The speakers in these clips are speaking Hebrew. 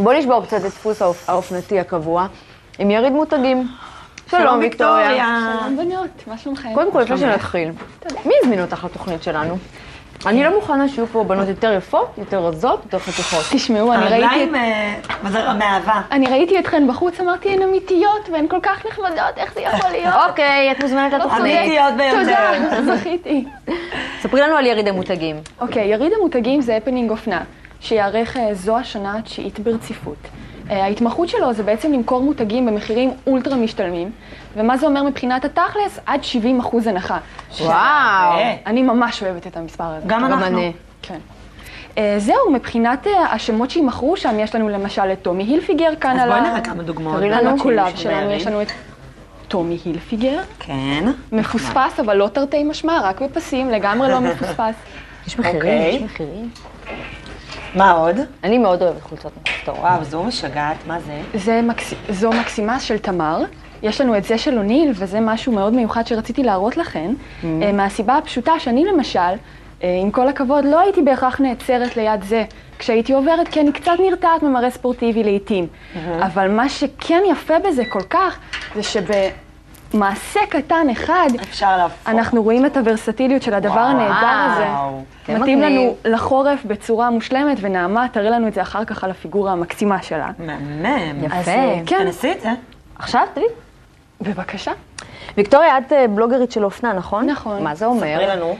בוא נשבור קצת את דפוס האופנתי הקבוע, עם יריד מותגים. שלום ויקטוריה. שלום בנות, מה שלומכם? קודם כל, לפני שנתחיל, מי הזמין אותך לתוכנית שלנו? אני לא מוכנה שיהיו פה בנות יותר יפות, יותר רזות, יותר חתוכות. תשמעו, אני ראיתי אתכן בחוץ, אמרתי, הן אמיתיות והן כל כך נחמדות, איך זה יכול להיות? אוקיי, את מוזמנת לתוכנית. אמיתיות ביותר. תודה, זכיתי. ספרי לנו על יריד המותגים. אוקיי, יריד המותגים זה הפנינג אופנה, שיערך זו השנה התשיעית ברציפות. ההתמחות שלו זה בעצם למכור מותגים במחירים אולטרה משתלמים, ומה זה אומר מבחינת התכלס? עד 70% הנחה. וואו. אני ממש אוהבת את המספר הזה. גם אנחנו. כן. זהו, מבחינת השמות שימכרו שם, יש לנו למשל את טומי הילפיגר כאן על אז בואי נראה כמה דוגמאות. על הקולב שלנו, יש לנו את טומי הילפיגר. כן. מפוספס, אבל לא תרתי משמע, רק בפסים, לגמרי לא מפוספס. יש מחירים, יש מחירים. מה עוד? אני מאוד אוהבת חולצות מכופתרות. וואו, זו משגעת, מה זה? זו מקסימה של תמר. יש לנו את זה של אוניל, וזה משהו מאוד מיוחד שרציתי להראות לכן. מהסיבה הפשוטה שאני למשל, עם כל הכבוד, לא הייתי בהכרח נעצרת ליד זה כשהייתי עוברת, כי אני קצת נרתעת ממראה ספורטיבי לעתים. אבל מה שכן יפה בזה כל כך, זה שבמעשה קטן אחד, אנחנו רואים את הוורסטיליות של הדבר הנהדר הזה. מתאים לנו לחורף בצורה מושלמת, ונעמה תראה לנו את זה אחר כך על הפיגורה המקסימה שלה. מהמם. יפה. כן. תנסי את זה. עכשיו, תראי. בבקשה. ויקטוריה, את בלוגרית של אופנה, נכון? נכון. מה זה אומר? ספרי לנו.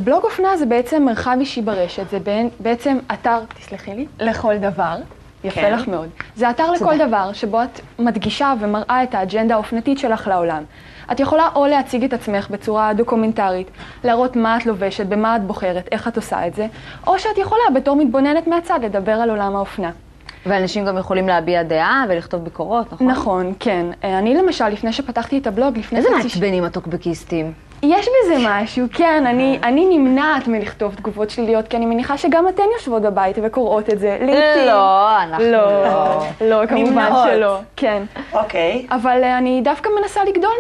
בלוג אופנה זה בעצם מרחב אישי ברשת, זה בעצם אתר, תסלחי לי, לכל דבר. יפה לך מאוד. זה אתר לכל דבר, שבו את מדגישה ומראה את האג'נדה האופנתית שלך לעולם. את יכולה או להציג את עצמך בצורה דוקומנטרית, להראות מה את לובשת, במה את בוחרת, איך את עושה את זה, או שאת יכולה בתור מתבוננת מהצד לדבר על עולם האופנה. ואנשים גם יכולים להביע דעה ולכתוב ביקורות, נכון? נכון, כן. אני למשל, לפני שפתחתי את הבלוג, לפני איזה מעצבנים הטוקבקיסטים? יש בזה משהו, כן, אני נמנעת מלכתוב תגובות שליליות, כי אני מניחה שגם אתן יושבות בבית וקוראות את זה. לא, אנחנו לא, כמובן שלא, כן. אוקיי. אבל אני דווקא מנסה לגדול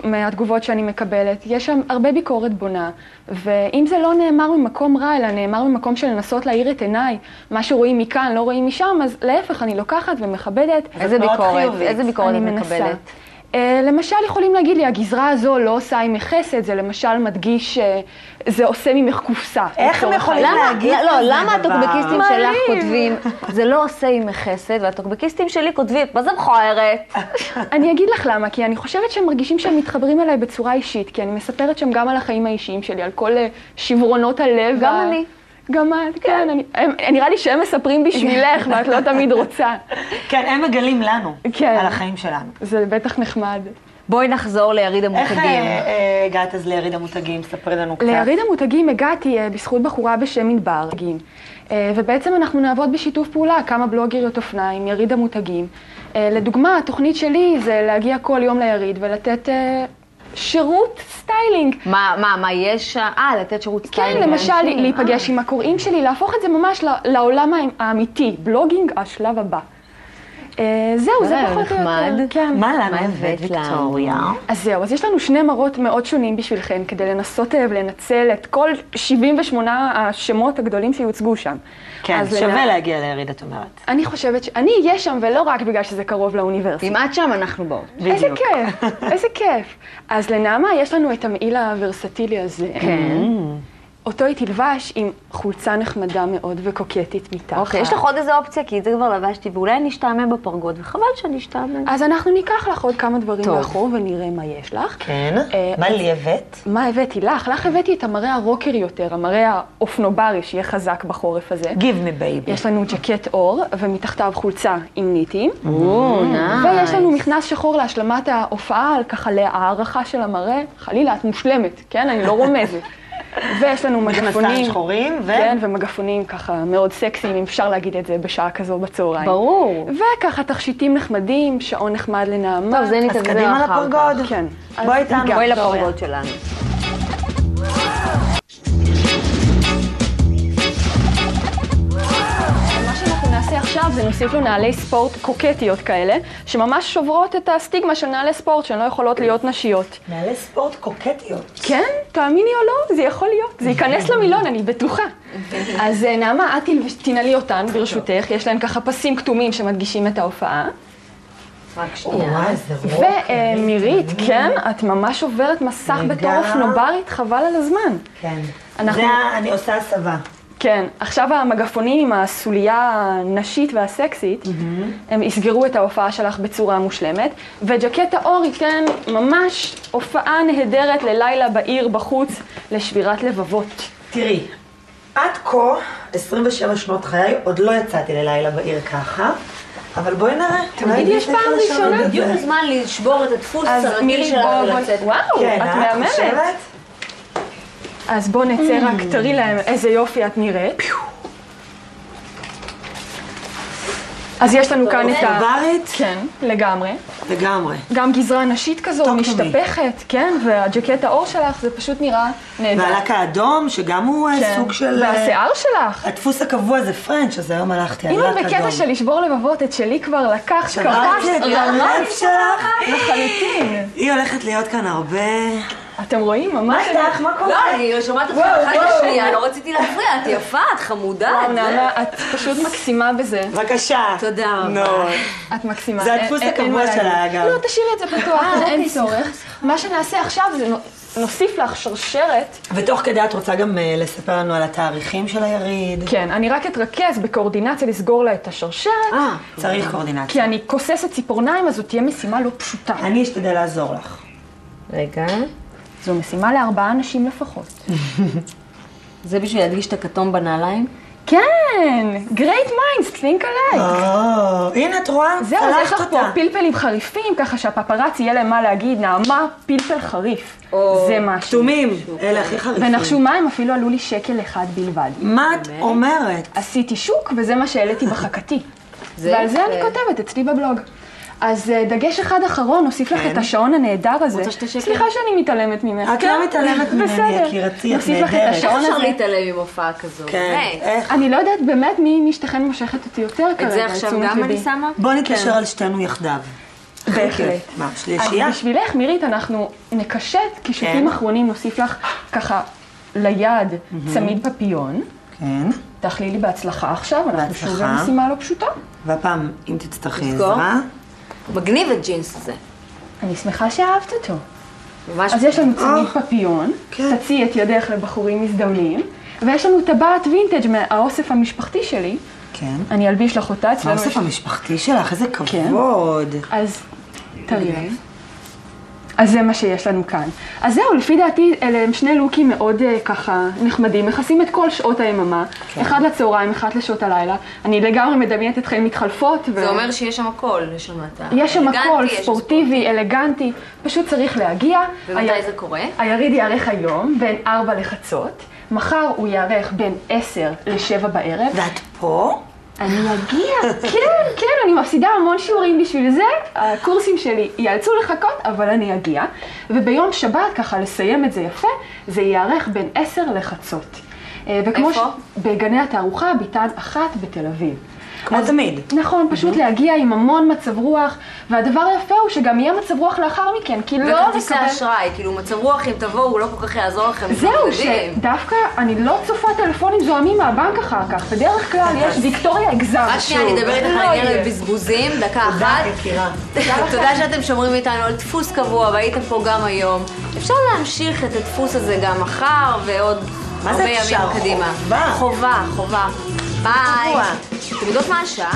מהתגובות שאני מקבלת. יש שם הרבה ביקורת בונה, ואם זה לא נאמר ממקום רע, אלא נאמר ממקום של לנסות להאיר את עיניי, מה שרואים מכאן, לא רואים משם, אז להפך, אני לוקחת ומכבדת. איזה ביקורת את מקבלת? למשל יכולים להגיד לי, הגזרה הזו לא עושה ממך חסד, זה למשל מדגיש, זה עושה ממך קופסה. איך הם יכולים להגיד כזה דבר? למה הטוקבקיסטים שלך כותבים, זה לא עושה ממך חסד, והטוקבקיסטים שלי כותבים, מה זה מכוערת? אני אגיד לך למה, כי אני חושבת שהם מרגישים שהם מתחברים אליי בצורה אישית, כי אני מספרת שם גם על החיים האישיים שלי, על כל שברונות הלב. גם אני. גם את, כן. נראה לי שהם מספרים בשבילך, ואת לא תמיד רוצה. כן, הם מגלים לנו, על החיים שלנו. זה בטח נחמד. בואי נחזור ליריד המותגים. איך הגעת אז ליריד המותגים? ספרי לנו קצת. ליריד המותגים הגעתי בזכות בחורה בשם מדבר. ובעצם אנחנו נעבוד בשיתוף פעולה, כמה בלוגריות אופנה עם יריד המותגים. לדוגמה, התוכנית שלי זה להגיע כל יום ליריד ולתת שירות סטיילינג. מה יש? לתת שירות סטיילינג. כן, למשל, להיפגש עם הקוראים שלי, להפוך את זה ממש לעולם האמיתי. בלוגינג, השלב הבא. זהו, זה פחות או יותר. מה לנו הבאת, ויקטוריה? אז זהו, אז יש לנו שני מראות מאוד שונים בשבילכם, כדי לנסות ולנצל את כל 78 השמות הגדולים שיוצגו שם. כן, שווה להגיע ליריד, את אומרת. אני חושבת שאני אהיה שם, ולא רק בגלל שזה קרוב לאוניברסיטה. אם את שם, אנחנו באות. איזה כיף, איזה כיף. אז לנעמה, יש לנו את המעיל הוורסטילי הזה. כן. אותו היא תלבש עם חולצה נחמדה מאוד וקוקטית מתחת. אוקיי, יש לך עוד איזה אופציה, כי את זה כבר לבשתי, ואולי אני אשתעמם בפרגוד, וחבל שאני אשתעמם. אז אנחנו ניקח לך עוד כמה דברים מאחור, ונראה מה יש לך. כן, מה לי הבאת? מה הבאתי לך? לך הבאתי את המראה הרוקר יותר, המראה האופנוברי, שיהיה חזק בחורף הזה. Give me baby. יש לנו ג'קט אור, ומתחתיו חולצה עם ניטים. נייס. ויש לנו מכנס שחור להשלמת ההופעה, ככה להערכה של המראה. חלילה, את מושלמת, כן? אני לא רומזת. ויש לנו מגפונים, שחורים, כן, ומגפונים ככה מאוד סקסיים, אם אפשר להגיד את זה בשעה כזו בצהריים. ברור. וככה תכשיטים נחמדים, שעון נחמד לנעמה. טוב, זה נתדבר אחר כך. אז קדימה לפרגוד. כן. בואי איתנו. בואי לפרגוד שלנו. מה שאנחנו נעשה עכשיו ונוסיף לו נעלי ספורט קוקטיות כאלה, שממש שוברות את הסטיגמה של נעלי ספורט, שהן לא יכולות להיות נשיות. נעלי ספורט קוקטיות. כן, תאמיני או לא, זה יכול להיות. זה ייכנס למילון, אני בטוחה. אז נעמה, את תנעלי אותן ברשותך, יש להן ככה פסים כתומים שמדגישים את ההופעה. רק שנייה. וואי, זה רוק. ומירית, כן, את ממש עוברת מסך בתור אופנוברית, חבל על הזמן. כן. אנחנו- אני עושה הסבה. כן, עכשיו המגפונים עם הסוליה הנשית והסקסית, הם יסגרו את ההופעה שלך בצורה מושלמת, וג'קט האור ייתן ממש הופעה נהדרת ללילה בעיר בחוץ, לשבירת לבבות. תראי, עד כה, 27 שנות חיי, עוד לא יצאתי ללילה בעיר ככה, אבל בואי נראה. תמיד יש פעם ראשונה. בדיוק הזמן לשבור את הדפוס אז הרגיל מירי, שלך בוא, ולצאת. וואו, כן, את מהממת. חושבת? אז בוא נצא רק, תראי להם איזה יופי את נראית. אז יש לנו כאן את ה... אופנוברית? כן, לגמרי. לגמרי. גם גזרה נשית כזו, טוב, משתפכת, כן, והג'קט האור שלך זה פשוט נראה נהדר. והלק האדום, שגם הוא כן. סוג של... והשיער שלך. הדפוס הקבוע זה פרנץ', אז היום הלכתי על אם לק את אדום. בקטע של לשבור לבבות, את שלי כבר לקחת, שברת קפצת, את הלב רמת שלך? לחלוטין. היא הולכת להיות כאן הרבה... אתם רואים? ממש... איתך? מה קורה? לא, אני שומעת אותך אחת לשנייה, לא רציתי להפריע, את יפה, את חמודה. וואו, את זה. נעמה, את פשוט מקסימה בזה. בבקשה. תודה רבה. נו. את מקסימה. זה הדפוס אין הקבוע מה להגיד. שלה, אגב. לא, תשאירי את זה פתוח, אין צורך. מה שנעשה עכשיו זה נוסיף לך שרשרת. ותוך כדי את רוצה גם לספר לנו על התאריכים של היריד? כן, אני רק אתרכז בקואורדינציה לסגור לה את השרשרת, צריך קואורדינציה. כי אני כוססת ציפורניים, אז זאת תהיה משימה לא פשוטה. אני אשתדל לעזור לך. רגע, זו משימה ל4 אנשים לפחות. זה בשביל להדגיש את הכתום בנעליים? כן, great minds, think alike. הנה, את רואה? זהו, אז יש צלחת לך פה אותה. פלפלים חריפים, ככה שהפפרצי יהיה להם מה להגיד, נעמה, פלפל חריף. זה משהו. כתומים, אלה הכי חריפים. ונחשו מה, הם אפילו עלו לי שקל אחד בלבד. מה את אומרת? עשיתי שוק, וזה מה שהעליתי בחכתי. זה ועל זה יפה. אני כותבת אצלי בבלוג. אז דגש אחד אחרון, נוסיף לך את השעון הנהדר הזה. רוצה שתי שקל? סליחה שאני מתעלמת ממך. את לא מתעלמת ממני, בסדר. יקירתי, את נוסיף לך את נהדרת. איך השעון אפשר הזה. להתעלם עם הופעה כזו? כן, היי, איך? אני לא יודעת באמת מי משתכן מושכת אותי יותר כרגע. את זה עכשיו תשומת גם ליבי. אני שמה? בוא נתקשר על שתינו יחדיו. בהחלט. מה, שלישייה? אז בשבילך, מירית, אנחנו נקשט קישוטים כן. אחרונים, נוסיף לך ככה ליד צמיד פפיון. כן. תאכלי לי בהצלחה עכשיו, אנחנו שוב בהצלחה. במשימה לא פשוטה. והפעם, אם תצטרכי לזכור? עזרה, מגניב הג'ינס הזה. אני שמחה שאהבת אותו. ממש... אז יש לנו צמיד פפיון, כן. תציעי את ידך לבחורים מזדמנים, ויש לנו טבעת וינטג' מהאוסף המשפחתי שלי. כן. אני אלביש לך אותה אצלנו. האוסף יש- המשפחתי שלך, איזה כבוד. אז תראי להם. אז זה מה שיש לנו כאן. אז זהו, לפי דעתי, אלה הם שני לוקים מאוד ככה נחמדים, מכסים את כל שעות היממה, אחד לצהריים, אחד לשעות הלילה. אני לגמרי מדמיינת אתכם מתחלפות. זה אומר שיש שם הכל, יש שם את ה... יש שם אלגנטי, הכל, יש ספורטיבי, אלגנטי, פשוט צריך להגיע. ומתי זה קורה? היריד יארך היום בין 4 לחצות, מחר הוא יארך בין 10 ל-7 בערב. ואת פה? אני אגיע, כן, אני מפסידה המון שיעורים בשביל זה, הקורסים שלי ייאלצו לחכות, אבל אני אגיע. וביום שבת, ככה לסיים את זה יפה, זה יארך בין 10 לחצות. וכמו איפה? בגני התערוכה, ביתן 1 בתל אביב. כמו תמיד. נכון, פשוט להגיע עם המון מצב רוח, והדבר היפה הוא שגם יהיה מצב רוח לאחר מכן, כי לא וכרטיסי אשראי, כאילו מצב רוח אם תבואו, הוא לא כל כך יעזור לכם. זהו, בודדים. שדווקא אני לא צופה טלפונים זוהמים מהבנק אחר כך, בדרך כלל יש ויקטוריה אגזם. רק שנייה, אני אדבר איתך לא על עניין יהיה. הבזבוזים, דקה תודה, אחת. יקירה. תודה שאתם שומרים איתנו על דפוס קבוע, והייתם פה גם היום. אפשר להמשיך את הדפוס הזה גם מחר ועוד מה זה הרבה אפשר? ימים קדימה. חובה. חובה. ביי. קבוע. אתם יודעות מה השעה?